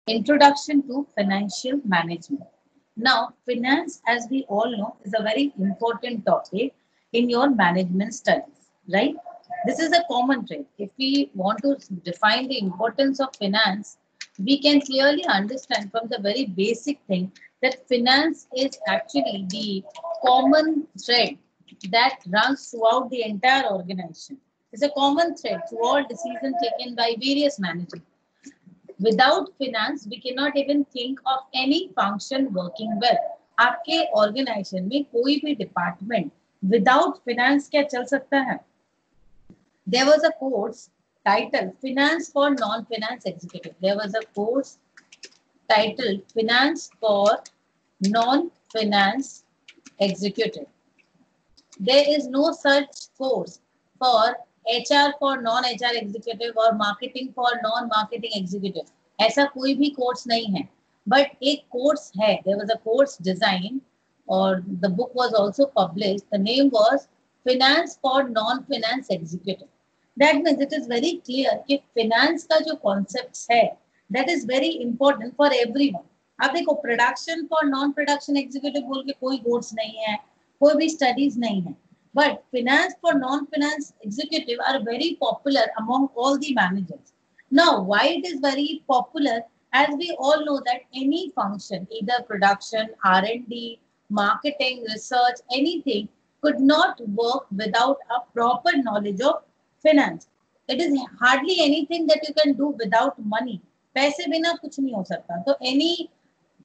Introduction to Financial Management. Now, finance, as we all know, is a very important topic in your management studies, right? This is a common trait. If we want to define the importance of finance, we can clearly understand from the very basic thing that finance is actually the common thread that runs throughout the entire organization. It's a common thread to all decisions taken by various managers. Without finance we cannot even think of any function working well. आपके organisation में कोई भी department without finance क्या चल सकता है? There was a course titled Finance for Non-Finance Executive. There was a course titled Finance for Non-Finance Executive. There is no such course for HR for non-HR executive or marketing for non-marketing executive. ऐसा कोई भी course नहीं है. But एक course है. There was a course design or the book was also published. The name was Finance for Non-Finance Executive. That means it is very clear कि finance का जो concepts है, that is very important for everyone. आप देखो production for non production executive बोल के कोई course नहीं है, कोई भी स्टडीज नहीं है. But finance for non-finance executive are very popular among all the managers. Now, why it is very popular? As we all know that any function, either production, R&D, marketing, research, anything could not work without a proper knowledge of finance. It is hardly anything that you can do without money. पैसे बिना कुछ नहीं हो सकता. तो any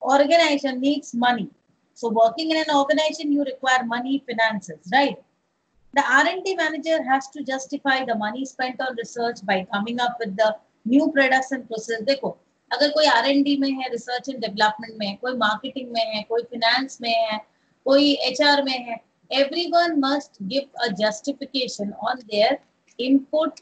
organization needs money. So working in an organization, you require money, finances, right? The R&D manager has to justify the money spent on research by coming up with the new products and process. देखो, अगर कोई R&D में है, research and development में है, कोई marketing में है, कोई finance में है, कोई HR में है, everyone must give a justification on their input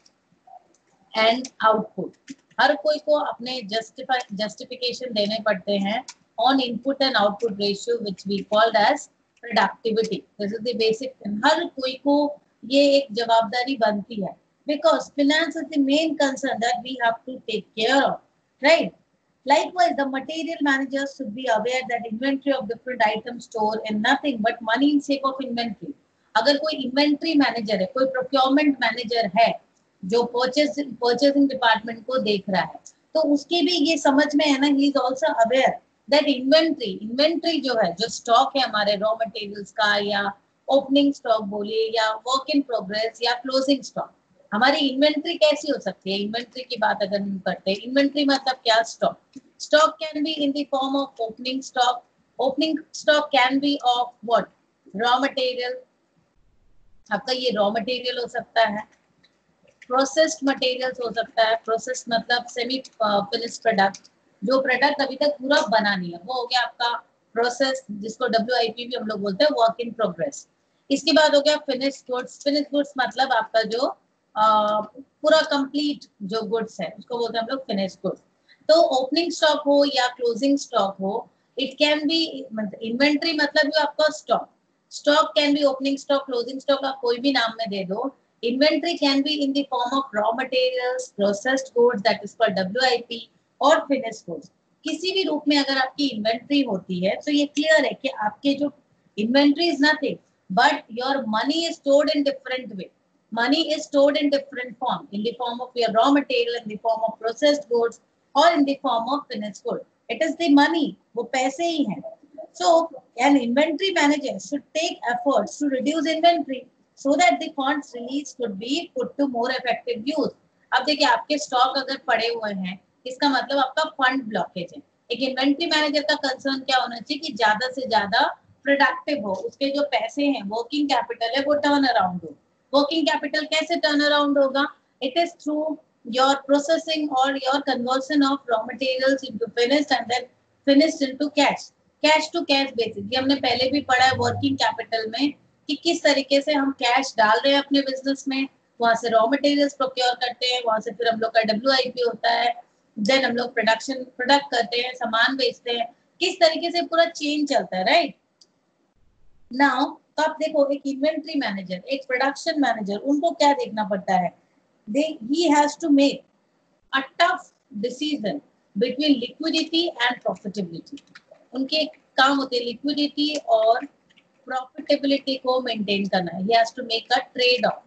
and output. हर कोई को अपने justification देने पड़ते हैं on input and output ratio, which we called as productivity. This is the basic thing. हर कोई को ये एक जवाबदारी बनती है because finance is the main concern that we have to take care of, right? Likewise, the material managers should be aware that inventory of different items stored in nothing but money in shape of inventory. अगर कोई inventory manager है, कोई procurement manager है जो purchasing department को देख रहा है, तो उसके भी ये समझ में है ना, he is also aware that inventory जो है, जो स्टॉक है हमारे रॉ मटेरियल्स का या ओपनिंग स्टॉक बोलिए या वर्क इन प्रोग्रेस या क्लोजिंग स्टॉक, हमारी इन्वेंट्री कैसी हो सकती है? इन्वेंट्री की बात अगर हम करते हैं, इन्वेंट्री मतलब क्या? Stock can be in the form of opening stock can be of what? Raw material. आपका ये रॉ मटेरियल हो सकता है, प्रोसेस्ड मटेरियल्स हो सकता है. प्रोसेस्ड मतलब सेमी फिनिश्ड प्रोडक्ट, जो प्रोडक्ट अभी तक पूरा बना नहीं है, वो हो गया आपका प्रोसेस, जिसको WIP भी हम लोग बोलते हैं, वर्क इन प्रोग्रेस. इसके बाद हो गया फिनिश्ड गुड्स मतलब आपका जो पूरा कंप्लीट जो गुड्स है उसको बोलते हैं हम लोग फिनिश्ड गुड्स. तो ओपनिंग स्टॉक हो या क्लोजिंग स्टॉक हो, इट कैन बी इन्वेंट्री मतलब जो आपका stock can be opening stock, closing stock, आप कोई भी नाम में दे दो. Inventory can be in the form of raw materials, processed goods, that is called WIP, और finished goods. किसी भी रूप में अगर आपकी इन्वेंट्री होती है तो ये क्लियर है कि आपके जो inventory is nothing but your money is stored in different way. Money is stored in different form, in the form of your raw material, in the form of processed goods और in the form of finished good. It is the money, वो पैसे ही हैं. So an inventory manager should take efforts to reduce inventory so that the funds released could be put to more effective use. अब देखिए आपके stock अगर पड़े हुए हैं, इसका मतलब आपका फंड ब्लॉकेज है. एक इन्वेंट्री मैनेजर का कंसर्न क्या होना चाहिए कि ज्यादा से ज्यादा प्रोडक्टिव हो, उसके जो पैसे हैं, वर्किंग कैपिटल है, वो टर्न अराउंड हो. वर्किंग कैपिटल कैसे टर्न अराउंड होगा? It is through your processing और your conversion of raw materials into finished and then finished into cash to cash basis. ये हमने पहले भी पढ़ा है वर्किंग कैपिटल में कि किस तरीके से हम कैश डाल रहे हैं अपने बिजनेस में, वहां से रॉ मटेरियल्स प्रोक्योर करते हैं, वहां से फिर हम लोग का WIP होता है, देन हम लोग प्रोडक्ट करते हैं, सामान बेचते हैं, किस तरीके से पूरा चेन चलता है, राइट? नाउ तो आप देखो एक इन्वेंट्री मैनेजर, एक प्रोडक्शन मैनेजर, उनको क्या देखना पड़ता है? he has to make a tough decision between liquidity and profitability. उनके काम होते हैं liquidity और profitability को maintain करना. He has to make a trade off.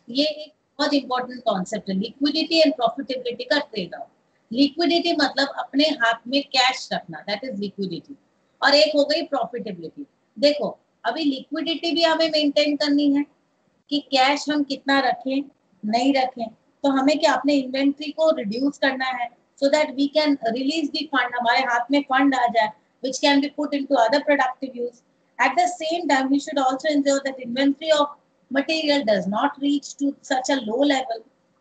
ये एक बहुत इंपॉर्टेंट कॉन्सेप्ट है, लिक्विडिटी एंड प्रॉफिटेबिलिटी का ट्रेड ऑफ. लिक्विडिटी मतलब अपने हाथ में कैश रखना, दैट इज लिक्विडिटी. और एक हो गई प्रॉफिटेबिलिटी. देखो अभी लिक्विडिटी भी हमें मेंटेन करनी है कि कैश हम कितना रखें नहीं रखें, तो हमें क्या अपने इन्वेंट्री को रिड्यूस करना है so that we can release the fund, हमारे हाथ में फंड आ जाए which can be put into other productive use. At the same time, we should also ensure that inventory of material does not reach to such a low level,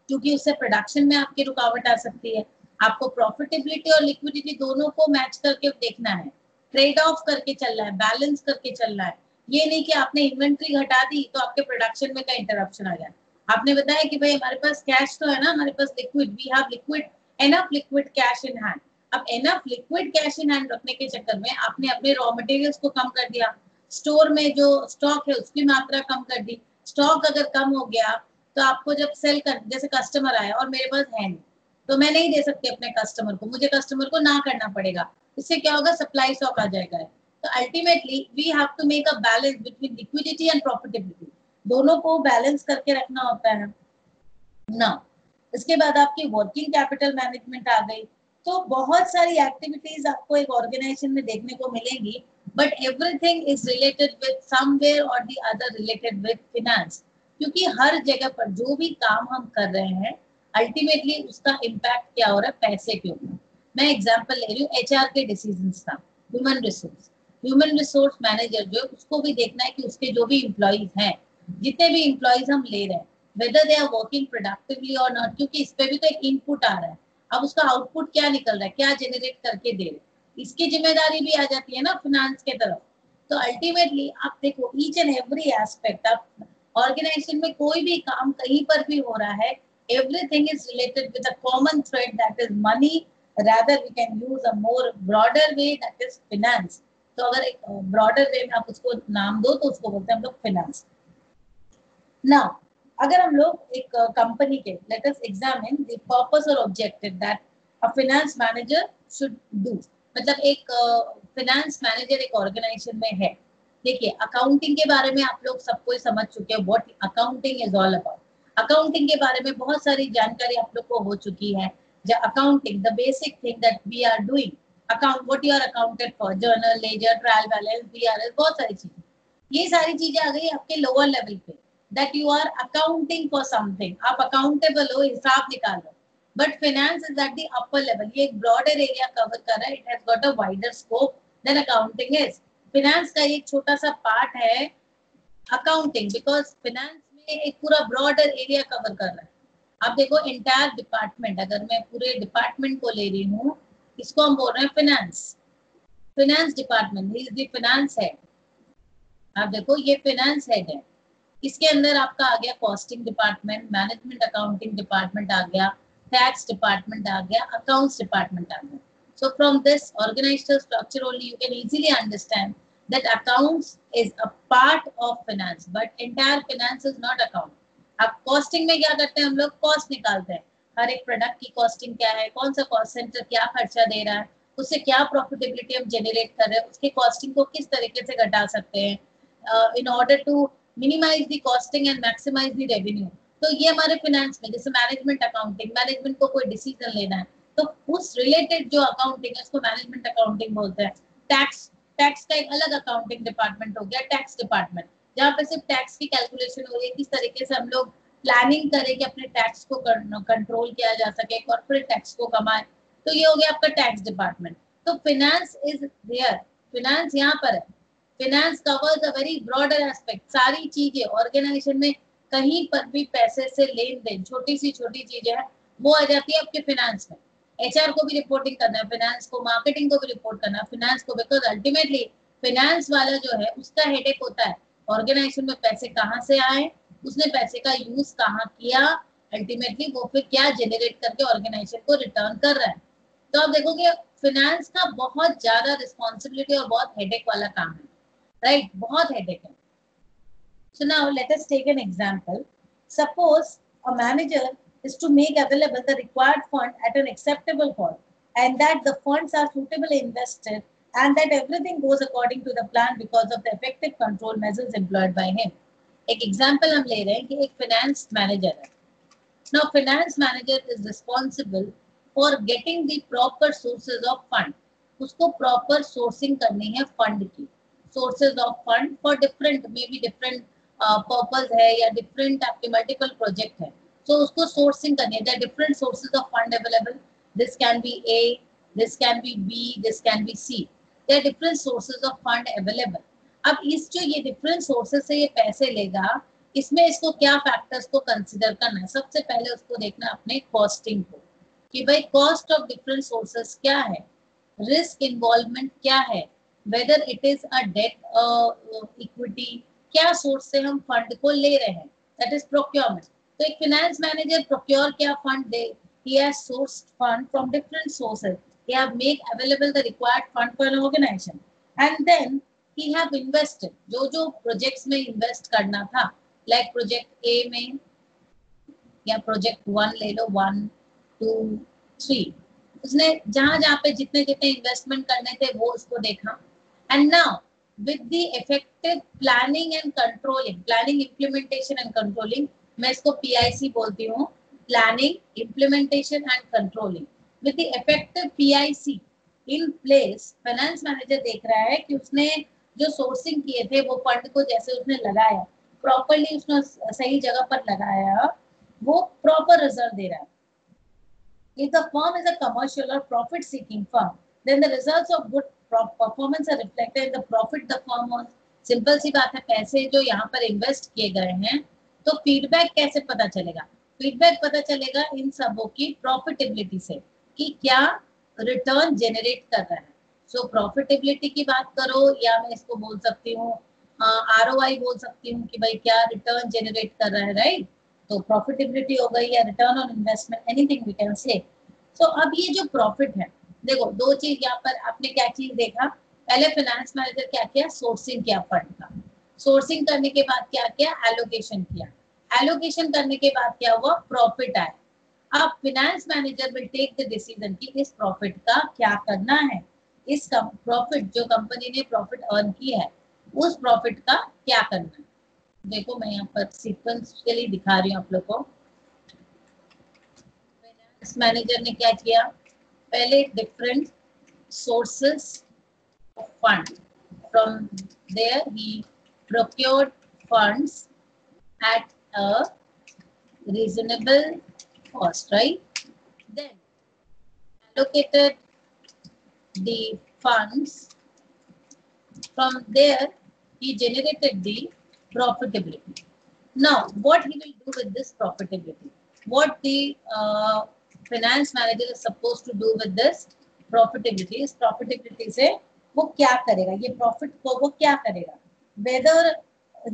क्योंकि उससे production में आपकी रुकावट आ सकती है. आपको प्रॉफिटेबिलिटी और लिक्विडिटी दोनों को मैच करके देखना है, ट्रेड ऑफ करके चलना है, बैलेंस करके चलना है. ये नहीं कि आपने इन्वेंट्री घटा दी तो आपके प्रोडक्शन में का इंटरप्शन आ जाए. आपने बताया कि भाई हमारे पास कैश तो है ना, हमारे पास liquid, we have liquid, enough liquid cash in hand. अब enough liquid cash in hand रखने के चक्कर में आपने अपने रॉ मटेरियल्स को कम कर दिया, स्टोर में जो स्टॉक है उसकी मात्रा कम कर दी. स्टॉक अगर कम हो गया तो आपको जब सेल कर, जैसे कस्टमर आया और मेरे पास है नहीं, तो मैं नहीं दे सकती अपने कस्टमर को, मुझे कस्टमर को ना करना पड़ेगा. इससे क्या होगा, सप्लाई शॉक आ जाएगा. तो ultimately we have to make a balance between liquidity and profitability, दोनों को बैलेंस करके रखना होता है ना. इसके बाद आपकी वर्किंग कैपिटल मैनेजमेंट आ गई. तो बहुत सारी एक्टिविटीज आपको एक ऑर्गेनाइजेशन में देखने को मिलेंगी, but everything is related with somewhere और the other related with finance, क्योंकि हर जगह पर जो भी काम हम कर रहे हैं अल्टीमेटली उसका इम्पैक्ट क्या हो रहा है, पैसे के ऊपर. मैं एग्जांपल ले रही हूँ एचआर के डिसीजंस का. ह्यूमन रिसोर्स मैनेजर जो है उसको भी देखना है कि उसके जो भी एम्प्लॉइज हैं, जितने भी एम्प्लॉइज हम ले रहे हैं, whether they are working productively और नॉट, क्योंकि इस पे भी तो एक इनपुट आ रहा है. अब उसका आउटपुट क्या निकल रहा है, क्या जनरेट करके दे रहे, इसकी जिम्मेदारी भी आ जाती है ना फाइनेंस के तरफ. तो अल्टीमेटली आप देखो ईच एंड एवरी एस्पेक्ट, आप ऑर्गेनाइजेशन में कोई भी काम कहीं पर भी हो रहा है, everything is related with a common thread that is money. Rather we can use a more broader way, that is finance. तो अगर एक ब्रॉडर वे में आप उसको नाम दो तो उसको बोलते हैं हम लोग फाइनेंस. नाउ अगर हम लोग एक कंपनी के, let us examine the purpose और objective that a finance manager should do. मतलब एक फाइनेंस मैनेजर एक ऑर्गेनाइजेशन में है. देखिए अकाउंटिंग के बारे में आप लोग सब कोई समझ चुके हैं, what accounting is all about. Accounting के बारे में बहुत सारी जानकारी आप लोग को हो चुकी है. Accounting, the basic thing that we are doing, account, what you are accounted for, journal, ledger, trial balance, BRS, बहुत सारी चीजें. ये सारी चीजें आ गई आपके लोअर लेवल पे, that you are accounting for something, आप अकाउंटेबल हो, हिसाब निकाल रहे हो. But finance is at the upper level, ये एक ब्रॉडर एरिया कवर कर रहा है, it has got a wider scope then accounting is. Finance का एक छोटा सा पार्ट है अकाउंटिंग, बिकॉज फाइनेंस में एक पूरा ब्रॉडर एरिया कवर कर रहा है. आप देखो एंटायर डिपार्टमेंट, अगर मैं पूरे डिपार्टमेंट को ले रही हूँ, इसको हम बोल रहे हैं finance. Finance department is the finance head. आप देखो ये फाइनेंस हेड है. इसके अंदर आपका आ गया costing department, management accounting department आ गया, टैक्स डिपार्टमेंट आ गया, अकाउंट्स डिपार्टमेंट आ गया. So from this organizational structure only you can easily understand that accounts is a part of finance, but entire finance is not account. अब costing में क्या करते हैं हम लोग, कॉस्ट निकालते हैं, हर एक प्रोडक्ट की कॉस्टिंग क्या है, कौन सा कॉस्ट सेंटर क्या खर्चा दे रहा है, उससे क्या प्रॉफिटेबिलिटी हम जनरेट कर रहे हैं, उसके कॉस्टिंग को किस तरीके से घटा सकते हैं in order to minimise the costing and maximise the revenue. तो ये हमारे फाइनेंस में, जैसे मैनेजमेंट अकाउंटिंग, मैनेजमेंट को कोई डिसीजन लेना है तो उस रिलेटेड जो अकाउंटिंग है उसको मैनेजमेंट अकाउंटिंग बोलते हैं. टैक्स, टैक्स का एक अलग अकाउंटिंग डिपार्टमेंट हो गया, टैक्स डिपार्टमेंट, जहाँ पे सिर्फ टैक्स की कैलकुलेशन हो रही है, किस तरीके से हम लोग प्लानिंग करें कि अपने टैक्स को कंट्रोल किया जा सके, कॉर्पोरेट टैक्स को कमाए. तो ये हो गया आपका टैक्स डिपार्टमेंट. तो फाइनेंस इज देयर, फाइनेंस यहाँ पर है. Finance covers a very broader aspect, सारी चीजें ऑर्गेनाइजेशन में कहीं पर भी पैसे से लेन देन, छोटी सी छोटी चीजें है वो आ जाती है आपके फाइनेंस में. एचआर को भी रिपोर्टिंग करना है फाइनेंस को, मार्केटिंग को भी रिपोर्ट करना है फाइनेंस को, बिकॉज अल्टीमेटली फाइनेंस वाला जो है उसका हेडेक होता है ऑर्गेनाइजेशन में पैसे कहाँ से आए, उसने पैसे का यूज कहाँ किया, अल्टीमेटली वो फिर क्या जनरेट करके ऑर्गेनाइजेशन को रिटर्न कर रहा है. तो आप देखोगे फाइनेंस का बहुत ज्यादा रिस्पॉन्सिबिलिटी और बहुत हेडेक वाला काम है, राइट, बहुत हेडेक है. So now let us take an example. Suppose a manager is to make available the required fund at an acceptable cost, and that the funds are suitably invested, and that everything goes according to the plan because of the effective control measures employed by him. एक example हम ले रहे हैं कि एक finance manager है. Now, finance manager is responsible for getting the proper sources of fund. उसको proper sourcing करनी है fund की. Sources of fund for different, maybe different purpose है या different आपके multiple project है. So उसको sourcing करनी है. There are different sources of fund available. This can be A, this can be B, this can be C. There are different sources of fund available. अब इस जो ये different sources से ये पैसे लेगा, इसमें इसको क्या फैक्टर्स को कंसिडर करना है. सबसे पहले उसको देखना अपने कॉस्टिंग को कि भाई कॉस्ट ऑफ डिफरेंट सोर्सेस क्या है, रिस्क इन्वॉल्वमेंट क्या है, whether it is a debt equity, क्या सोर्स से हम फंड को ले रहे हैं, दैट इज प्रोक्योरमेंट. तो एक फाइनेंस मैनेजर प्रोक्योर क्या fund they, he has sourced fund from different sources, he have make available the required fund for an organization, and then he have invested जो जो projects में invest करना था, like project A में या project 1 ले लो, 1 2 3, उसने जहां जहां पे जितने जितने इन्वेस्टमेंट करने थे वो उसको देखा. And now with the effective planning and controlling, planning implementation and controlling, मैं इसको पीआईसी बोलती हूँ, planning implementation and controlling, with the effective PIC in place, finance manager देख रहा है कि उसने जो सोर्सिंग किए थे वो फंड को जैसे उसने लगाया प्रॉपर्ली, उसने सही जगह पर लगाया, वो प्रॉपर रिजल्ट दे रहा है. If the firm is a commercial or profit seeking firm, then the results of good performance are reflected in the profit the firm wants. Simple सी बात है, पैसे जो यहाँ पर इन्वेस्ट किए गए हैं, तो फीडबैक कैसे पता चलेगा? फीडबैक पता चलेगा इन सबों की प्रॉफिटेबिलिटी से कि क्या रिटर्न जनरेट कर रहा है. सो प्रॉफिटेबिलिटी की बात करो या मैं इसको बोल सकती हूँ ROI बोल सकती हूँ कि भाई क्या रिटर्न जनरेट कर रहा है, राइट. तो प्रॉफिटेबिलिटी हो गई या return on investment, anything we can say. So अब ये जो प्रॉफिट है, देखो दो चीज यहाँ पर आपने क्या चीज देखा, पहले फाइनेंस मैनेजर क्या किया, सोर्सिंग किया फंड का. सोर्सिंग करने के बाद क्या किया, एलोकेशन किया. एलोकेशन करने के बाद क्या हुआ, प्रॉफिट आया. अब finance manager will take the decision कि इस प्रॉफिट का क्या करना है, इस प्रॉफिट जो कंपनी ने प्रॉफिट अर्न की है उस प्रॉफिट का क्या करना है. देखो मैं यहाँ पर सीक्वेंशियली दिखा रही हूँ आप लोग को. फाइनेंस मैनेजर ने क्या किया, पहले different sources of fund, from there he procured funds at a reasonable cost, right? Then allocated the funds. From there he generated the profitability. Now what he will do with this profitability, what the finance manager is supposed to do with this profitability, इस profitability से वो क्या करेगा, ये profit को वो क्या करेगा, whether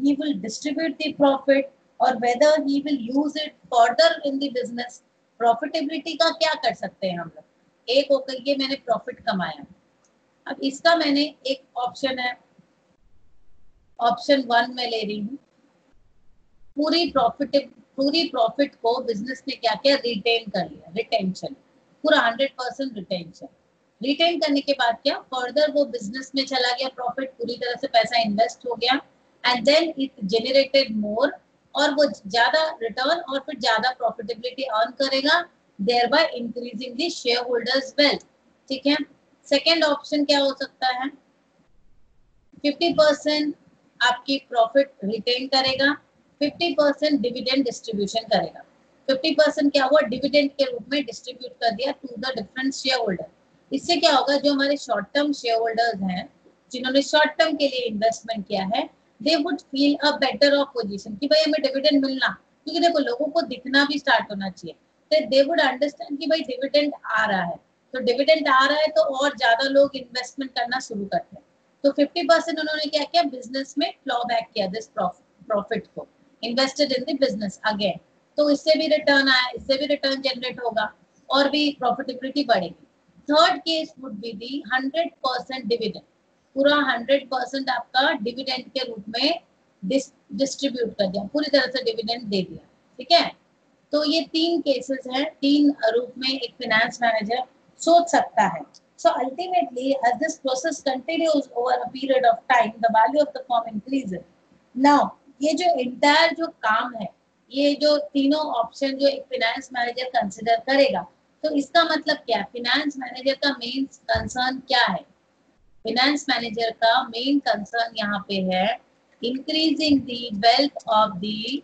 he will distribute the profit or whether he will use it further in the business. profitability का क्या कर सकते हैं हम लोग, एक होकर के मैंने प्रॉफिट कमाया, अब इसका मैंने एक ऑप्शन है, ऑप्शन 1 में ले रही हूँ, पूरी प्रॉफिट को बिजनेस ने क्या किया, रिटेन कर लिया, रिटेंशन, पूरा 100% रिटेंशन. रिटेन करने के बाद क्या, फर्दर वो बिजनेस में चला गया, प्रॉफिट पूरी तरह से पैसा इन्वेस्ट हो गया, एंड देन इट जनरेटेड मोर, और वो ज्यादा रिटर्न और फिर ज्यादा प्रॉफिटेबिलिटी अर्न करेगा, thereby increasing the share holders wealth. ठीक है. सेकेंड ऑप्शन क्या हो सकता है, 50% आपकी प्रॉफिट रिटेन करेगा, 50% डिविडेंड डिस्ट्रीब्यूशन करेगा. 50% क्या हुआ, डिविडेंड के रूप में डिस्ट्रीब्यूट कर दिया to the different shareholder. इससे क्या होगा, जो हमारे शॉर्ट टर्म शेयर होल्डर्स हैं, जिन्होंने शॉर्ट टर्म के लिए इन्वेस्टमेंट किया है, they would feel a better of position कि भाई हमें डिविडेंड मिलना, क्योंकि देखो लोगों को दिखना भी स्टार्ट होना चाहिए, तो दे वुड अंडरस्टैंड कि भाई डिविडेंड आ रहा है, तो डिविडेंड आ रहा है तो और ज्यादा लोग इन्वेस्टमेंट करना शुरू करते हैं. तो 50% उन्होंने क्या किया, बिजनेस में फ्लो बैक किया दिस प्रॉफिट को, invested in the business again, तो इससे भी रिटर्न आया, इससे भी रिटर्न जनरेट होगा और भी प्रॉफिटेबिलिटी बढ़ेगी. Third case would be the 100% dividend, पूरा 100% आपका डिविडेंड के रूप में डिस्ट्रीब्यूट कर दिया, पूरी तरह से डिविडेंड दे दिया. ठीक है. तो ये 3 केसेस हैं, 3 रूप में एक फाइनेंस मैनेजर सोच सकता है. So ultimately, as this process continues over a period of time, the value of the firm increases. Now, ये जो entire जो काम है, ये जो तीनों ऑप्शन जो एक फाइनेंस मैनेजर कंसिडर करेगा, तो इसका मतलब क्या? फाइनेंस मैनेजर का मेन कंसर्न क्या है? फाइनेंस मैनेजर का मेन कंसर्न यहाँ पे है increasing the wealth of the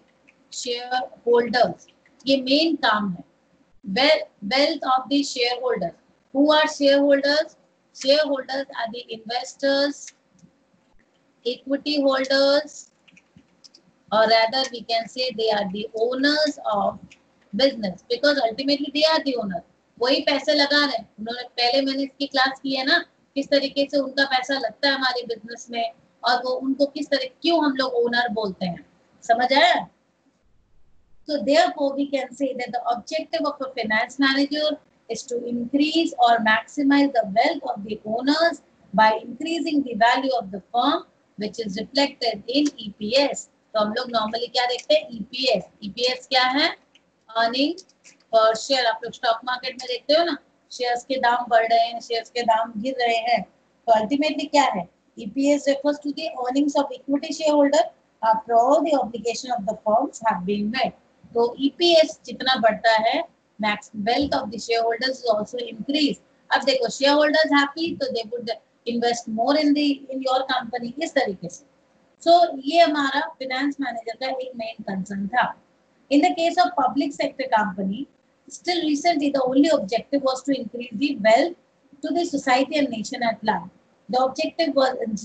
share holders. ये मेन काम है. Wealth of the shareholders. Who are shareholders? Shareholders are the investors, equity holders, or rather we can say they are the owners of business, because ultimately they are the owner. वही पैसे लगा रहे हैं. उन्होंने पहले मैंने इसकी क्लास की है ना, किस तरीके से उनका पैसा लगता है हमारे बिजनेस में, और वो उनको किस तरह क्यों हम लोग ओनर बोलते हैं. समझ आया? So therefore, we can say that the objective of a finance manager is to increase or maximize the wealth of the owners by increasing the value of the firm, which is reflected in EPS. तो हम लोग normally क्या देखते हैं? EPS. EPS क्या है? Earning per share. आप लोग स्टॉक मार्केट में देखते हो ना, शेयर्स के दाम बढ़ रहे हैं, शेयर्स के दाम गिर रहे हैं. तो अल्टीमेटली क्या है? EPS refers to the earnings of equity shareholder after all the obligation of the firms have been met. तो EPS जितना बढ़ता है, max wealth of the shareholders is also increase. अब देखो, शेयरहोल्डर्स हैप्पी तो they would invest more in your company, इस तरीके से. सो ये हमारा फाइनेंस मैनेजर का एक मेन कंसर्न था. In the case of public sector company, still recently the only objective was to increase the wealth to the society and nation at large. The objective was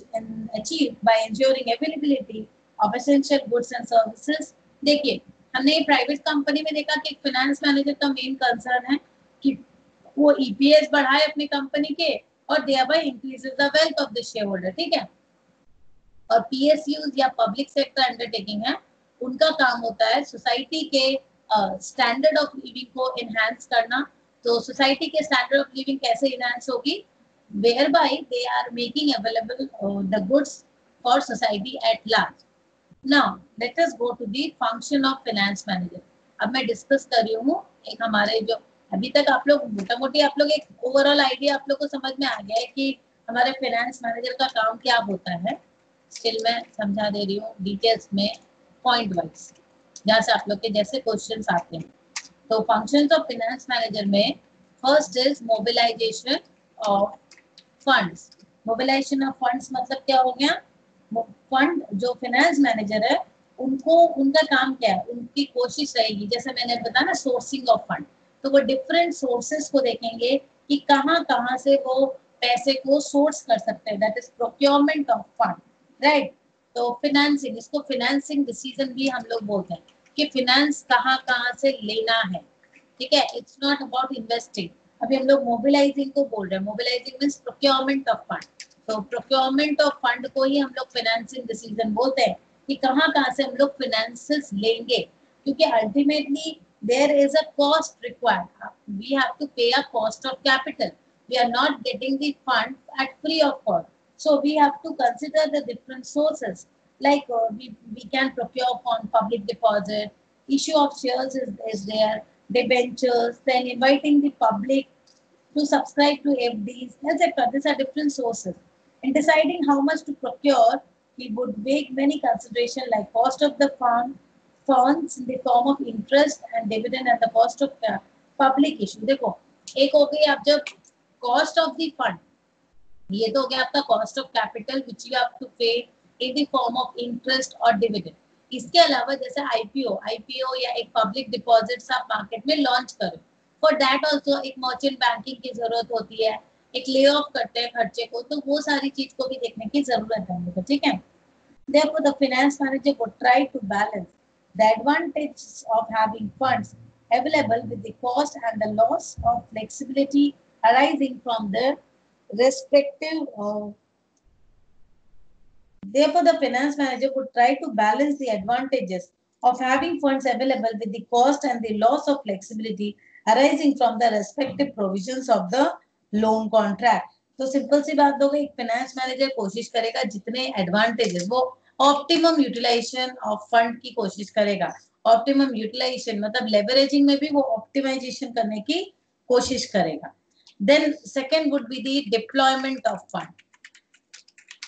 achieved by ensuring availability of essential goods and services. देखिए, हमने private company में देखा कि finance manager का main concern है कि वो EPS बढ़ाए अपनी कंपनी के और thereby increases the wealth of the shareholder. ठीक है. और पीएसयूज या पब्लिक सेक्टर अंडरटेकिंग है, उनका काम होता है सोसाइटी के स्टैंडर्ड ऑफ लिविंग को एनहांस करना. तो सोसाइटी के स्टैंडर्ड ऑफ लिविंग कैसे एनहांस होगी? whereby they are making available the goods for society at large. Now let us go to the function of finance manager. अब मैं discuss कर रही हूँ एक हमारे जो अभी तक आप लोग मोटा मोटी आप लोग एक ओवरऑल आइडिया आप लोग को समझ में आ गया है कि हमारे फाइनेंस मैनेजर का काम क्या होता है. स्टिल मैं समझा दे रही हूँ डिटेल्स में पॉइंट वाइज, जहाँ से आप लोग के जैसे क्वेश्चंस आते हैं. तो फंक्शंस ऑफ फाइनेंस मैनेजर में first is mobilisation of funds. Mobilisation of funds मतलब क्या हो गया? फंड जो फाइनेंस मैनेजर है उनको उनका काम क्या है? उनकी कोशिश रहेगी, जैसे मैंने बताया ना, सोर्सिंग ऑफ फंड. तो वो डिफरेंट सोर्सेस को देखेंगे कि कहाँ कहाँ से वो पैसे को सोर्स कर सकते हैं. That is procurement of fund, right. तो फाइनेंसिंग, इसको फाइनेंसिंग डिसीजन भी हम लोग बोलते हैं कि फाइनेंस कहाँ कहाँ से लेना है. ठीक है. It's not about investing. अभी हम लोग मोबिलाइजिंग को बोल रहे हैं. Mobilising means procurement of fund. तो प्रोक्योरमेंट ऑफ फंड को ही हम लोग फाइनेंसिंग डिसीजन बोलते हैं कि कहाँ कहाँ से हम लोग फाइनेंसेस लेंगे, क्योंकि ultimately there is a cost required. We have to pay a cost of capital. We are not getting the fund at free of cost. So we have to consider the different sources, like we can procure on public deposit, issue of shares is there, debentures, then inviting the public to subscribe to FDs, etc. These are different sources. In deciding how much to procure, we would make many considerations like cost of the funds in the form of interest and dividend and the cost of public issue. देखो, एक हो गई आप जब cost of the fund, ये तो हो गया आपका cost of capital which you have to pay in the form of interest और डिविडेंड. इसके अलावा जैसे आईपीओ या एक पब्लिक डिपॉजिट्स आप मार्केट में लॉन्च करो, फॉर दैट आल्सो एक मर्चेंट बैंकिंग की जरूरत होती है, एक ले ऑफ करते हैं खर्चे को, तो वो सारी चीज को भी देखने की जरूरत है हम लोग को. ठीक है. Therefore the finance manager would try to balance the advantages of having funds available with the cost and the loss of flexibility arising from the respective. Therefore, the finance manager would try to balance the advantages of having funds available with the cost and the loss of flexibility arising from the respective provisions of the loan contract. तो simple सी बात हो गई, एक finance manager कोशिश करेगा जितने advantages, वो ऑप्टिमम यूटिलाइजेशन ऑफ फंड की कोशिश करेगा. ऑप्टिमम यूटिलाइजेशन मतलब लेवरेजिंग में भी वो ऑप्टिमाइजेशन करने की कोशिश करेगा. Then second would be the deployment of fund.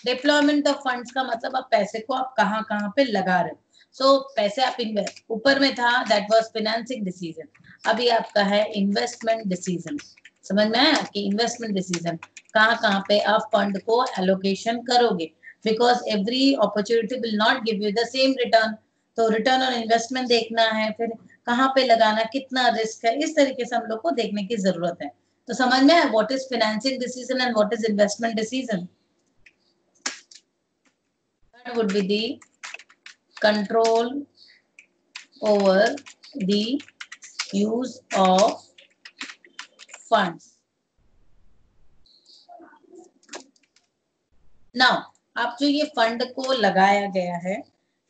Deployment of funds का मतलब आप पैसे को आप कहाँ कहाँ पे लगा रहे हो. सो पैसे आप इन्वेस्ट, ऊपर में था दैट वाज फाइनेंसिंग डिसीजन, अभी आपका है इन्वेस्टमेंट डिसीजन. समझ में आया कि इन्वेस्टमेंट डिसीजन कहाँ कहाँ पे आप फंड को एलोकेशन करोगे, because every opportunity will not give you the same return. तो रिटर्न ऑन इन्वेस्टमेंट देखना है, फिर कहाँ पे लगाना, कितना रिस्क है, इस तरीके से हम लोग को देखने की जरूरत है. तो समझ में आया what is financing decision and what is investment decision. Would be the control over the use of funds. Now, आप जो ये फंड को लगाया गया है,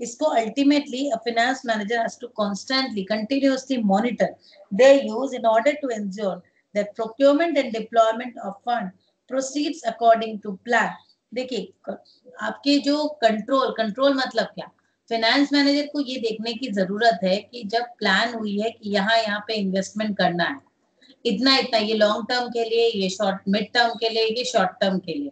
इसको ultimately a finance manager has to constantly, continuously monitor their use in order to ensure that procurement and deployment of fund proceeds according to plan. देखिए आपके जो कंट्रोल मतलब क्या, फाइनेंस मैनेजर को ये देखने की जरूरत है कि जब प्लान हुई है कि यहाँ पे इन्वेस्टमेंट करना है, इतना इतना, ये लॉन्ग टर्म के लिए, ये शॉर्ट मिड टर्म के लिए, ये शॉर्ट टर्म के लिए,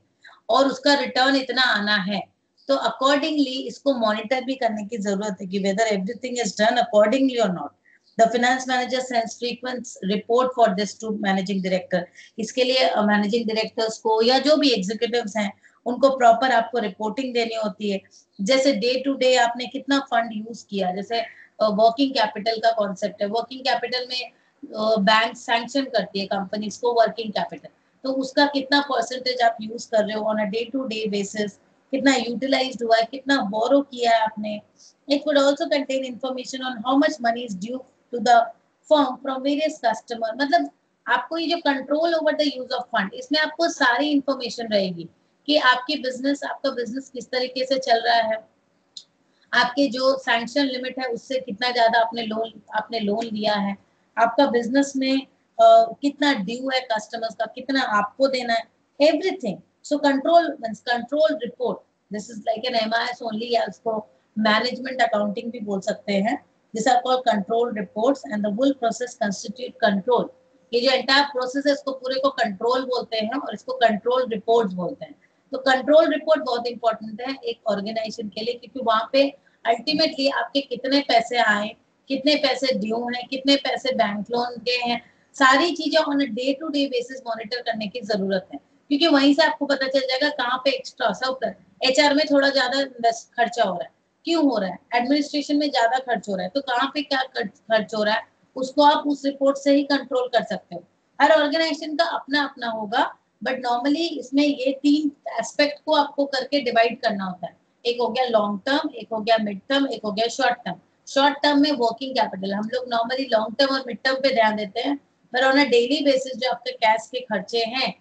और उसका रिटर्न इतना आना है, तो अकॉर्डिंगली इसको मॉनिटर भी करने की जरूरत है कि whether everything is done accordingly और not. The finance manager sends frequent report for this to managing director. इसके लिए मैनेजिंग डायरेक्टर्स को या जो भी एग्जीक्यूटिव्स हैं उनको प्रॉपर आपको रिपोर्टिंग देनी होती है. जैसे डे टू डे आपने कितना फंड यूज किया, जैसे वर्किंग कैपिटल का कॉन्सेप्ट है. वर्किंग कैपिटल में बैंक सैंक्शन करती है कंपनीज को वर्किंग कैपिटल, तो उसका कितना परसेंटेज आप यूज कर रहे हो on a day to day basis, कितना यूटिलाइज्ड हुआ है, कितना बोरो किया है आपने. It would also contain information on how much money is due to the firm from various customer. मतलब आपको ये जो control over the use of fund, इसमें आपको सारी इंफॉर्मेशन रहेगी कि आपका बिजनेस किस तरीके से चल रहा है, आपके जो सैंक्शन लिमिट है उससे कितना ज्यादा आपने लोन लिया है, आपका बिजनेस में कितना ड्यू है कस्टमर्स का, कितना आपको देना है, everything. So control means control report, this is like an MIS only, या उसको मैनेजमेंट अकाउंटिंग भी बोल सकते हैं. This are called control reports and the whole process constitute control. ये जो एंटायर प्रोसेस है इसको पूरे को कंट्रोल बोलते हैं और इसको कंट्रोल रिपोर्ट्स बोलते हैं. तो कंट्रोल रिपोर्ट बहुत इंपॉर्टेंट है एक ऑर्गेनाइजेशन के लिए, क्योंकि वहां पे अल्टीमेटली आपके कितने पैसे आए, कितने पैसे ड्यू हैं, कितने पैसे बैंक लोन के हैं, सारी चीजें on a day to day basis monitor करने की जरूरत है, क्योंकि वहीं से आपको पता चल जाएगा कहाँ पे एक्स्ट्रा सब. एचआर में थोड़ा ज्यादा खर्चा हो रहा है, क्यों हो रहा है, एडमिनिस्ट्रेशन में ज्यादा खर्च हो रहा है, तो कहाँ पे क्या खर्च हो रहा है, उसको आप उस रिपोर्ट से ही कंट्रोल कर सकते हो. हर ऑर्गेनाइजेशन का अपना अपना होगा, बट नॉर्मली इसमें ये 3 एस्पेक्ट को आपको करके डिवाइड करना होता है. एक हो गया लॉन्ग टर्म, एक हो गया मिड टर्म, एक हो गया शॉर्ट टर्म. शॉर्ट टर्म में वर्किंग कैपिटल, हम लोग नॉर्मली लॉन्ग टर्म और मिड टर्म पे ध्यान देते हैं, पर ऑन अ डेली बेसिस जो आपके कैश के खर्चे हैं,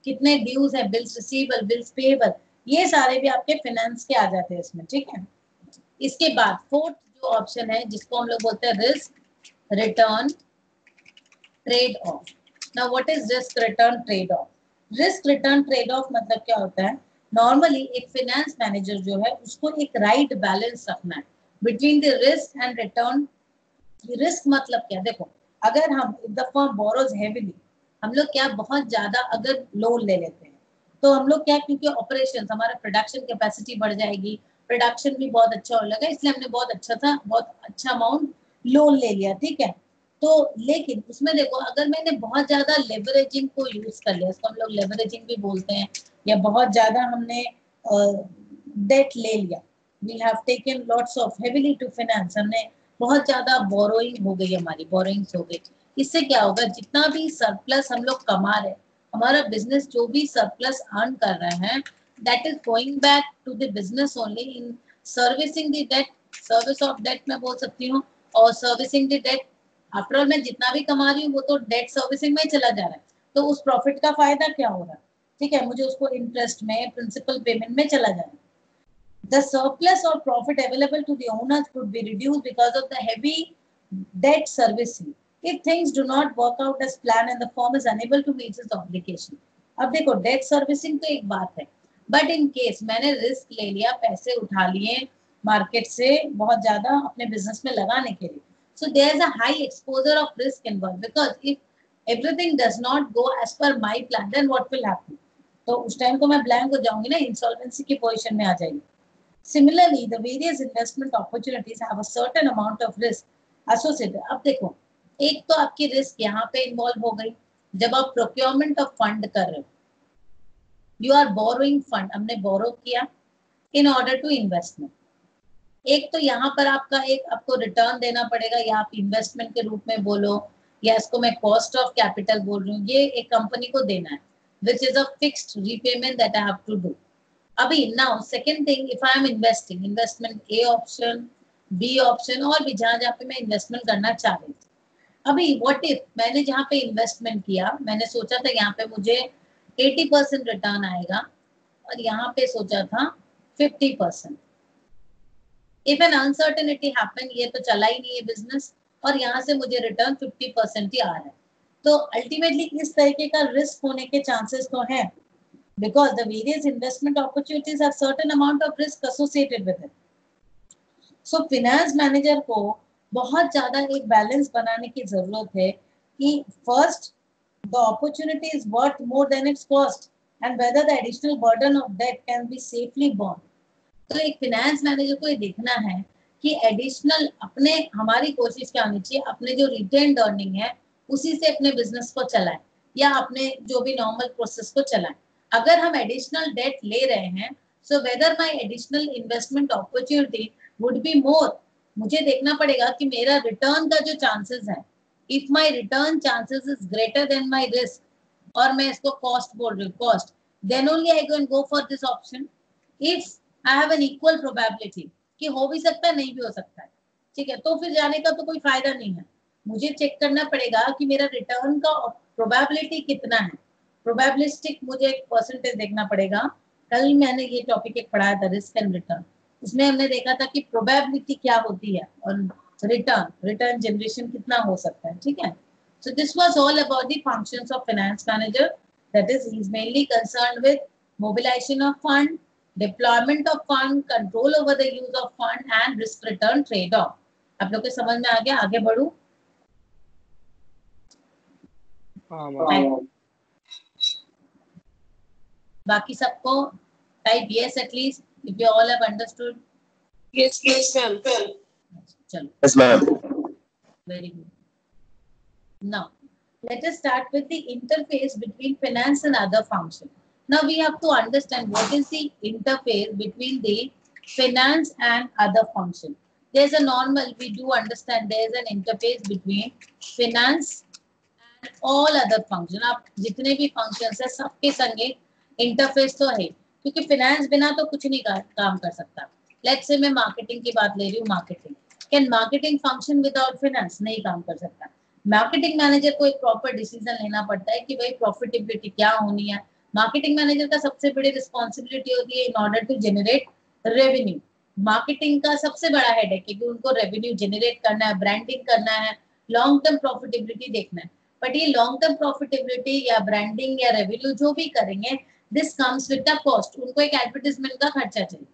कितने ड्यूज है, बिल्स रिसीवेबल, बिल्स पेएबल, ये सारे भी आपके फाइनेंस के आ जाते हैं इसमें. ठीक है. इसके बाद फोर्थ जो ऑप्शन है जिसको हम लोग बोलते हैं risk return trade off. Now what is risk return trade off? Risk return trade off मतलब क्या होता है, नॉर्मली एक फाइनेंस मैनेजर जो है उसको एक राइट बैलेंस रखना है between the risk and return. Risk मतलब क्या, देखो अगर हम if the firm borrows heavily, हम लोग क्या बहुत ज्यादा अगर लोन ले लेते हैं, तो हम लोग क्या, क्योंकि ऑपरेशन हमारा प्रोडक्शन कैपेसिटी बढ़ जाएगी, प्रोडक्शन भी बहुत अच्छा हो लगा, इसलिए हमने बहुत अच्छा अमाउंट लोन ले लिया. ठीक है. तो लेकिन उसमें देखो अगर मैंने बहुत ज्यादा लेवरेजिंग को यूज कर लिया, इसको हम लोग लेवरेजिंग भी बोलते हैं, या बहुत ज्यादा हमने डेट ले लिया, we have taken lots of heavily to finance, हमने बहुत ज्यादा बोरोइंग हो गई, हमारी बोरोइंग्स हो गई. इससे क्या होगा, जितना भी सरप्लस हम लोग कमा रहे, हमारा बिजनेस जो भी सरप्लस अर्न कर रहे हैं, that is going back to the business only in servicing the debt. Service of debt मैं बोल सकती हूँ, और servicing the debt, after all मैं जितना भी कमा रही हूँ वो तो डेट सर्विसिंग में ही चला जा रहा है, तो उस प्रॉफिट का फायदा क्या हो रहा है. ठीक है, मुझे उसको इंटरेस्ट में, प्रिंसिपल पेमेंट में चला जा रहा है. The surplus or profit available to the owners could be reduced because of the heavy debt servicing if things do not work out as planned and the firm is unable to meet its obligation. अब देखो date servicing तो एक बात है, but in case मैंने risk ले लिया, पैसे उठा लिए, मार्केट से बहुत ज्यादा अपने बिजनेस में लगाने के लिए. So there is a high exposure of risk involved because if everything does not go as per my plan, then what will happen? तो उस टाइम तो मैं ब्लैंक हो जाऊंगी ना, इंसॉल्वेंसी की पोजीशन में आ जाएगी. Similarly, the various investment opportunities have a certain amount of risk associated. अब देखो, एक तो आपकी रिस्क यहाँ पे इन्वॉल्व हो गई जब आप प्रोक्योरमेंट ऑफ फंड कर रहे हो. यू आर बोरोइंग फंड, हमने बोरो किया इन ऑर्डर टू इन्वेस्टमेंट. एक तो यहाँ पर आपका एक आपको रिटर्न देना पड़ेगा, या आप इन्वेस्टमेंट के रूप में बोलो, या इसको मैं कॉस्ट ऑफ कैपिटल बोल रही हूँ, ये एक कंपनी को देना है, which is a fixed repayment that I have to do. अभी now second thing, if I am investing, investment A option, B option, और भी जहाँ पे मैं इन्वेस्टमेंट करना चाह रही थी. अभी व्हाट इफ मैंने जहाँ पे इन्वेस्टमेंट किया, मैंने सोचा था यहाँ पे मुझे 80% रिटर्न आएगा, और यहाँ पे सोचा था 50%. इफ एन अनसर्टेनिटी हैपन, ये तो चला ही नहीं है बिजनेस, और यहाँ से मुझे रिटर्न 50% ही आ रहा है, तो अल्टीमेटली इस तरीके का रिस्क होने के चांसेस तो हैं, because the various investment opportunities have certain amount of risk associated with it. So finance manager को बहुत ज्यादा एक बैलेंस बनाने की जरूरत है कि first the opportunity is worth more than its cost and whether the additional burden of debt can be safely borne. तो एक फिनेंस मैनेजर को ये देखना है कि एडिशनल अपने, हमारी कोशिश क्या होनी चाहिए, अपने जो रिटेन्ड अर्निंग है उसी से अपने बिजनेस को चलाएं, या अपने जो भी नॉर्मल प्रोसेस को चलाएं. अगर हम एडिशनल डेट ले रहे हैं, so whether my additional investment opportunity would be more, मुझे देखना पड़ेगा कि मेरा रिटर्न का जो चांसेस है, if my return chances is greater than my risk, और मैं इसको कॉस्ट बोल रही हूँ, cost, then only I can go for this option. If I have an equal probability कि हो भी सकता है, नहीं भी हो सकता है, ठीक है, तो फिर जाने का तो कोई फायदा नहीं है. मुझे चेक करना पड़ेगा कि मेरा रिटर्न का प्रोबेबिलिटी कितना है, प्रोबेबिलिस्टिक मुझे एक परसेंटेज देखना पड़ेगा. कल मैंने ये टॉपिक एक पढ़ाया था, रिस्क एंड रिटर्न, उसमें हमने देखा था कि प्रोबेबिलिटी क्या होती है और रिटर्न जनरेशन कितना हो सकता है, ठीक है. So this was all about the functions of finance manager. That is, he is mainly concerned with mobilization of fund, deployment of fund, control over the use of fund, and risk return trade off. आप लोग के समझ में आ गया? आगे बढ़ू? बाकी सबको type yes at least if you all have understood. Yes, ma'am. चलो. Yes, ma'am. Very good. Now, let us start with the interface between finance and other functions. Now, we have to understand what is the interface between the finance and other function. There's a normal, we do understand there's an interface between finance and all other functions. आप जितने भी functions हैं, सबके संगे interface तो है, क्योंकि finance बिना तो कुछ नहीं काम कर सकता. Let's say मैं marketing की बात ले रही हूँ, marketing. Can marketing function without finance? नहीं काम कर सकता. मार्केटिंग मैनेजर को एक प्रॉपर डिसीजन लेना पड़ता है कि भाई प्रॉफिटेबिलिटी क्या होनी है. मार्केटिंग मैनेजर का सबसे बड़ी रिस्पॉन्सिबिलिटी होती है in order to generate revenue. Marketing का सबसे बड़ा हेड है क्योंकि उनको रेवेन्यू जनरेट करना है, ब्रांडिंग करना है, लॉन्ग टर्म प्रॉफिटेबिलिटी देखना है. बट ये लॉन्ग टर्म प्रॉफिटेबिलिटी या ब्रांडिंग या रेवेन्यू जो भी करेंगे, this comes with the cost. उनको एक एडवर्टाइजमेंट का खर्चा चाहिए.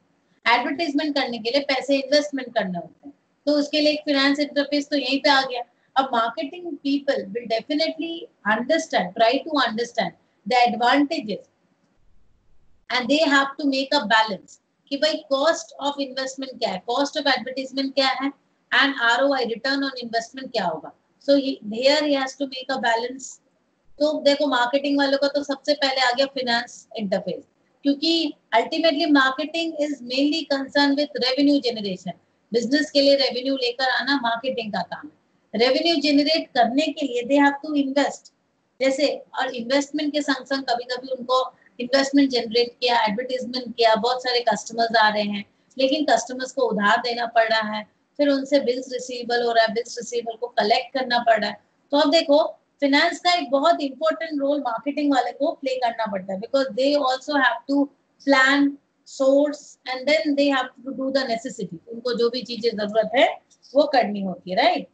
एडवर्टाइजमेंट करने के लिए पैसे इन्वेस्टमेंट करने होते हैं, तो उसके लिए एक फाइनेंस इंटरफेस तो यहीं पे आ गया. अब marketing people will definitely understand, try to understand the advantages, and they have to make a balance कि भाई cost of investment क्या है, cost of advertisement क्या है, and ROI return on investment क्या होगा. So here he has to make a balance. तो देखो marketing वालों का तो सबसे पहले आ गया finance interface, क्योंकि ultimately marketing is mainly concerned with revenue generation. business के लिए revenue लेकर आना marketing का काम है. रेवेन्यू जनरेट करने के लिए दे हैव टू इन्वेस्ट. जैसे और इन्वेस्टमेंट के संग संग कभी कभी उनको इन्वेस्टमेंट जनरेट किया, एडवर्टाइजमेंट किया, बहुत सारे कस्टमर्स आ रहे हैं, लेकिन कस्टमर्स को उधार देना पड़ रहा है, फिर उनसे बिल्स रिसीवेबल हो रहा है, बिल्स रिसीवेबल को कलेक्ट करना पड़ रहा है. तो अब देखो फिनेंस का एक बहुत इंपॉर्टेंट रोल मार्केटिंग वाले को प्ले करना पड़ता है, because they also have to plan, source and then they have to do the necessity. उनको जो भी चीजें जरूरत है वो करनी होती है, राइट.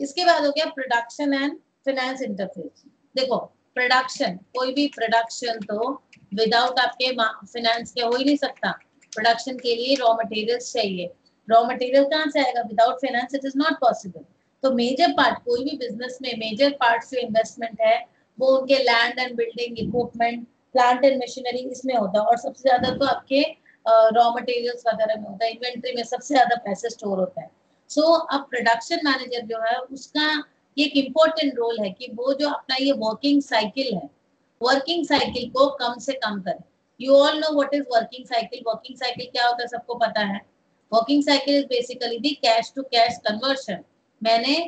इसके बाद हो गया प्रोडक्शन एंड फाइनेंस इंटरफेस. देखो प्रोडक्शन, कोई भी प्रोडक्शन तो विदाउट आपके फाइनेंस के हो ही नहीं सकता. प्रोडक्शन के लिए रॉ मटेरियल्स चाहिए, रॉ मटेरियल कहाँ से आएगा? Without finance it is not possible. तो मेजर पार्ट कोई भी बिजनेस में मेजर पार्ट जो इन्वेस्टमेंट है वो उनके land and building, equipment, plant and machinery इसमें होता है, और सबसे ज्यादा तो आपके रॉ मटेरियल्स वगैरह में होता है, इन्वेंट्री में सबसे ज्यादा पैसे स्टोर होता है। सो अब प्रोडक्शन मैनेजर जो है उसका एक इम्पोर्टेंट रोल है कि वो जो अपना ये वर्किंग साइकिल है, वर्किंग साइकिल को कम से कम करे। You all know what is working cycle. Working cycle क्या होता है सबको पता है। Working cycle is basically the cash to cash conversion. मैंने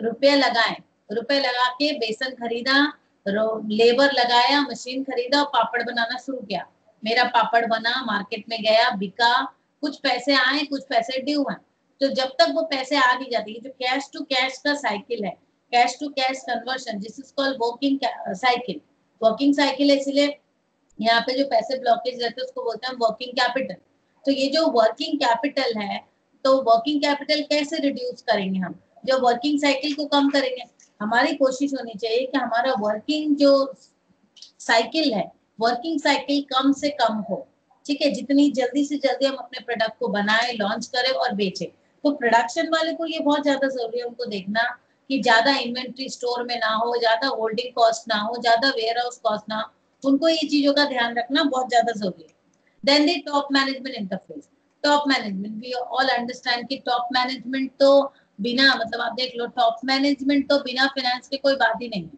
रुपए लगाए, रुपए लगा के बेसन खरीदा, लेबर लगाया, मशीन खरीदा और पापड़ बनाना शुरू किया। मेरा पापड़ बना, मार्केट में गया, बिका, कुछ पैसे आए, कुछ पैसे ड्यू हैं। तो जब तक वो पैसे आ नहीं जाते, जो कैश टू कैश का साइकिल है, cash to cash conversion, this is called working cycle. Working cycle है, इसलिए यहाँ पे जो पैसे ब्लॉकेज रहते हैं उसको बोलते हैं वर्किंग कैपिटल। तो ये जो वर्किंग कैपिटल है, तो वर्किंग कैपिटल कैसे रिड्यूस करेंगे हम? जो वर्किंग साइकिल को कम करेंगे। हमारी कोशिश होनी चाहिए कि हमारा वर्किंग जो साइकिल है, वर्किंग साइकिल कम से कम हो। ठीक है, जितनी जल्दी से जल्दी हम अपने प्रोडक्ट को बनाए, लॉन्च करें और बेचें। तो प्रोडक्शन वाले को ये बहुत ज्यादा जरूरी है, उनको देखना कि ज्यादा इन्वेंट्री स्टोर में ना हो, ज्यादा होल्डिंग कॉस्ट ना हो, ज्यादा वेयर हाउस कॉस्ट ना हो। उनको ये चीजों का ध्यान रखना बहुत ज्यादा जरूरी है। Then the top management interface. Top management, we all understand कि टॉप मैनेजमेंट तो बिना, मतलब आप देख लो, टॉप मैनेजमेंट तो बिना फाइनेंस के कोई बात ही नहीं है।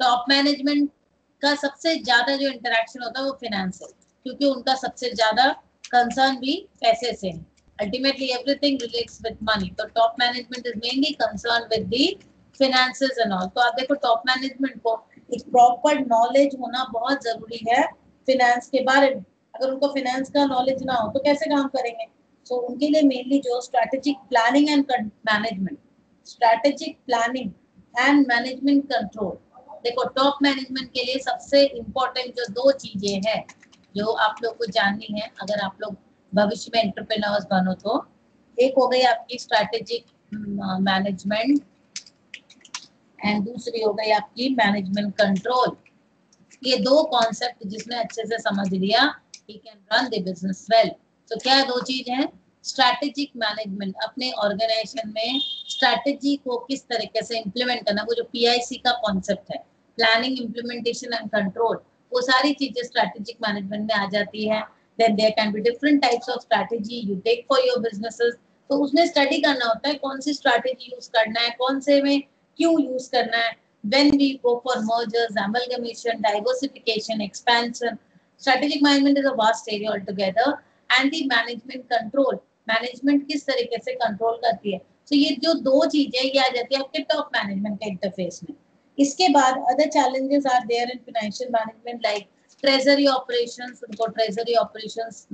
टॉप मैनेजमेंट का सबसे ज्यादा जो इंटरेक्शन होता है वो फाइनेंस है, क्योंकि उनका सबसे ज्यादा कंसर्न भी पैसे से है। Ultimately everything relates with money. तो top management is mainly concern with the finances and all. तो आप देखो, टॉप मैनेजमेंट को एक प्रॉपर नॉलेज होना बहुत जरूरी है फाइनेंस के बारे में। अगर उनको फाइनेंस का नॉलेज ना हो तो कैसे काम करेंगे? तो उनके लिए मेनली जो strategic planning and management, strategic planning and management control. देखो, टॉप मैनेजमेंट के लिए सबसे इम्पोर्टेंट जो दो चीजें हैं जो आप लोग को जाननी है अगर आप लोग भविष्य में एंटरप्रेन्योर्स बनो, तो एक हो गई आपकी स्ट्रेटेजिक मैनेजमेंट एंड दूसरी हो गई आपकी मैनेजमेंट कंट्रोल। ये दो कॉन्सेप्ट जिसने अच्छे से समझ लिया, he can run the business well. तो क्या दो चीज है? स्ट्रैटेजिक मैनेजमेंट, अपने ऑर्गेनाइजेशन में स्ट्रैटेजी को किस तरीके से इंप्लीमेंट करना, वो जो पीआईसी का कॉन्सेप्ट है, प्लानिंग, इम्प्लीमेंटेशन एंड कंट्रोल, वो सारी चीजें स्ट्रैटेजिक मैनेजमेंट में आ जाती है। Then there can be different types of strategy you take for your businesses. तो उसमें स्टडी करना होता है कौन सी स्ट्रैटेजी यूज करना है, कौन से में क्यों यूज करना है। When we go for mergers, amalgamation, diversification, expansion, strategic management is a vast area altogether, and the management control, management किस तरीके से कंट्रोल करती है। तो ये जो दो चीजें ये आ जाती है आपके टॉप मैनेजमेंट के इंटरफेस में। इसके बाद other challenges are there in financial management like treasury operations. उनको ट्रेजरी ऑपरेशंस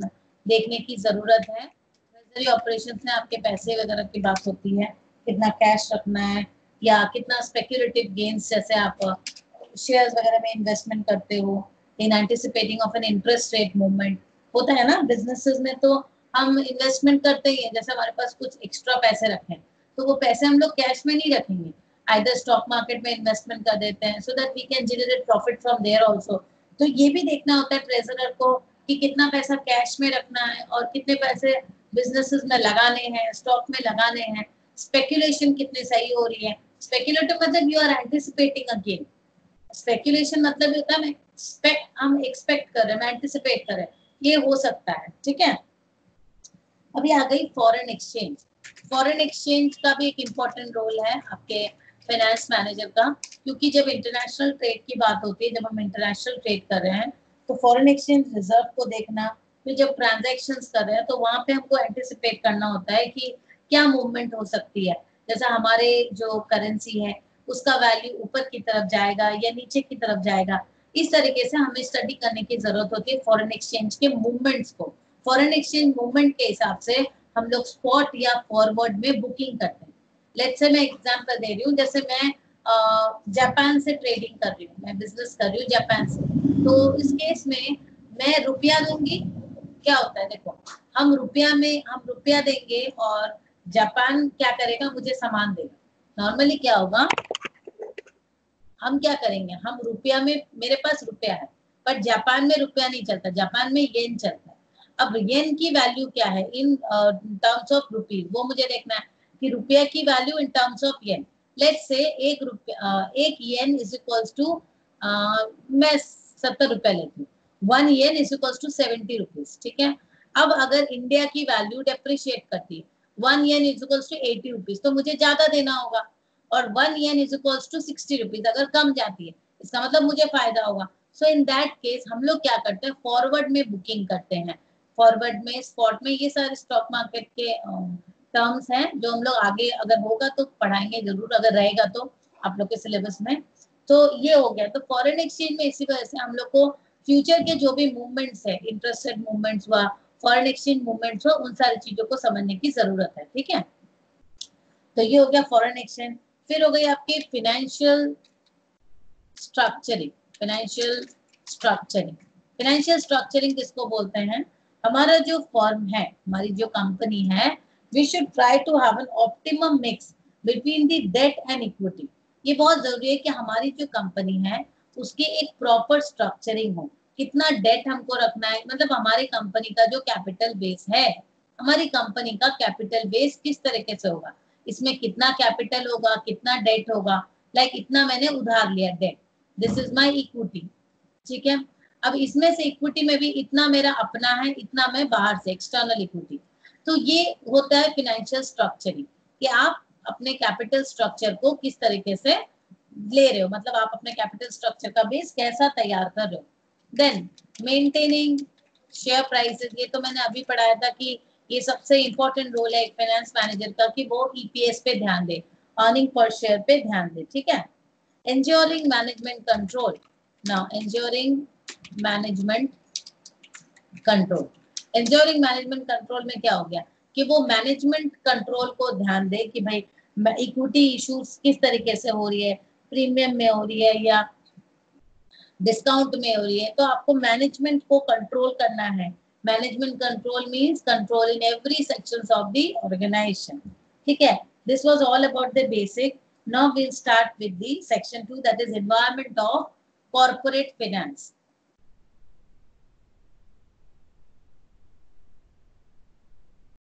देखने की जरूरत है। ट्रेजरी ऑपरेशंस में आपके पैसे वगैरह की बात होती है, कितना कैश रखना है या कितना स्पेक्युलेटिव गेन्स, जैसे आप शेयर्स वगैरह में इन्वेस्टमेंट करते हो in anticipating of an interest rate movement, होता है ना बिजनेसेस में। तो हम इन्वेस्टमेंट करते ही हैं, जैसे हमारे पास कुछ एक्स्ट्रा पैसे रखें तो वो पैसे हम लोग कैश में नहीं रखेंगे, आइदर स्टॉक मार्केट में इन्वेस्टमेंट कर देते हैं so that we can generate profit from there also. तो ये भी देखना होता है ट्रेजरर को कि कितना पैसा कैश में रखना है और कितने पैसे बिजनेसेस में लगाने हैं, स्टॉक में लगाने हैं, स्पेक्यूलेशन कितनी सही हो रही है। स्पेक्यूलेटिव मतलब you are anticipating a gain. Speculation मतलब होता है हम एक्सपेक्ट कर रहे हैं, एंटिसिपेट कर रहे हैं, ये हो सकता है। ठीक है, अभी आ गई फॉरेन एक्सचेंज। फॉरेन एक्सचेंज का भी एक इम्पोर्टेंट रोल है आपके फाइनेंस मैनेजर का, क्योंकि जब इंटरनेशनल ट्रेड की बात होती है, जब हम इंटरनेशनल ट्रेड कर रहे हैं तो फॉरेन एक्सचेंज रिजर्व को देखना, फिर जब ट्रांजैक्शंस कर रहे हैं तो वहां पे हमको एंटिसिपेट करना होता है कि क्या मूवमेंट हो सकती है। जैसा हमारे जो करेंसी है उसका वैल्यू ऊपर की तरफ जाएगा या नीचे की तरफ जाएगा, इस तरीके से हमें स्टडी करने की जरूरत होती है फॉरेन एक्सचेंज के मूवमेंट्स को। फॉरेन एक्सचेंज मूवमेंट के हिसाब से हम लोग स्पॉट या फॉरवर्ड में बुकिंग करते हैं। लेट्स से मैं एग्जांपल दे रही हूँ, जैसे मैं जापान से ट्रेडिंग कर रही हूँ, मैं बिजनेस कर रही हूँ जापान से, तो इस केस में मैं रुपया दूंगी। क्या होता है देखो, हम रुपया देंगे और जापान क्या करेगा, मुझे सामान देगा। नॉर्मली क्या होगा, हम क्या करेंगे, हम रुपया में, मेरे पास रुपया है बट जापान में रुपया नहीं चलता, जापान में येन चलता है। अब येन की वैल्यू क्या है इन टर्म्स ऑफ रुपीज, वो मुझे देखना है कि रुपया की value in terms of yen. Let's say एक येन इज इक्वल्स टू, मैं 70 रुपए लेती हूँ, 1 येन इज इक्वल्स टू 70 रुपीज, ठीक है। अब अगर इंडिया की वैल्यू डेप्रिशिएट करती है, 1 येन इज इक्वल्स टू 80 रुपीज, तो मुझे ज्यादा देना होगा। और 1 येन इज इक्वल्स टू 60 रुपीज अगर कम जाती है, इसका मतलब मुझे फायदा होगा। सो इन दैट केस हम लोग क्या करते हैं, फॉरवर्ड में बुकिंग करते हैं। फॉरवर्ड में, स्पॉट में, ये सारे स्टॉक मार्केट के टर्म्स हैं जो हम लोग आगे अगर होगा तो पढ़ाएंगे जरूर, अगर रहेगा तो आप लोग के सिलेबस में। तो ये हो गया। तो फॉरेन एक्सचेंज में इसी वजह से हम लोग को फ्यूचर के जो भी मूवमेंट्स है, इंटरेस्ट रेट मूवमेंट्स हुआ, फॉरेन एक्सचेंज मूवमेंट्स हुआ, उन सारी चीजों को समझने की जरूरत है, ठीक है। तो ये हो गया फॉरेन एक्सचेंज। फिर हो गई आपकी financial structuring. Financial structuring, financial structuring किसको बोलते हैं, हमारा जो फर्म है, हमारी जो कंपनी है, we should try to have an optimum mix between the debt and equity. ये बहुत जरूरी है कि हमारी जो कंपनी है उसकी एक प्रॉपर स्ट्रक्चरिंग हो। कितना डेट हमको रखना है, मतलब हमारी कंपनी का जो कैपिटल बेस है, हमारी कंपनी का कैपिटल बेस किस तरीके से होगा, इसमें कितना कैपिटल होगा, कितना डेट होगा। लाइक इतना मैंने उधार लिया debt, this is my equity, ठीक है। अब इसमें से इक्विटी में भी इतना मेरा अपना है, इतना मैं बाहर से एक्सटर्नल इक्विटी। तो ये होता है फाइनेंशियल स्ट्रक्चरिंग, कि आप अपने कैपिटल स्ट्रक्चर को किस तरीके से ले रहे हो, मतलब आप अपने कैपिटल स्ट्रक्चर का बेस कैसा तैयार कर रहे हो। देन मेंटेनिंग शेयर प्राइसेस, ये तो मैंने अभी पढ़ाया था कि ये सबसे इंपॉर्टेंट रोल है एक फाइनेंस मैनेजर का, कि वो ईपीएस पे ध्यान दे, अर्निंग पर शेयर पे ध्यान दे, ठीक है। ensuring management control, now ensuring management control, ensuring management control में क्या हो गया कि वो मैनेजमेंट कंट्रोल को ध्यान दे कि भाई इक्विटी इश्यूज किस तरीके से हो रही है, प्रीमियम में हो रही है या डिस्काउंट में हो रही है, तो आपको मैनेजमेंट को कंट्रोल करना है। Management control means control in every sections of the organisation, ठीक है। This was all about the basic. Now we'll start with the section 2, that is environment of corporate finance.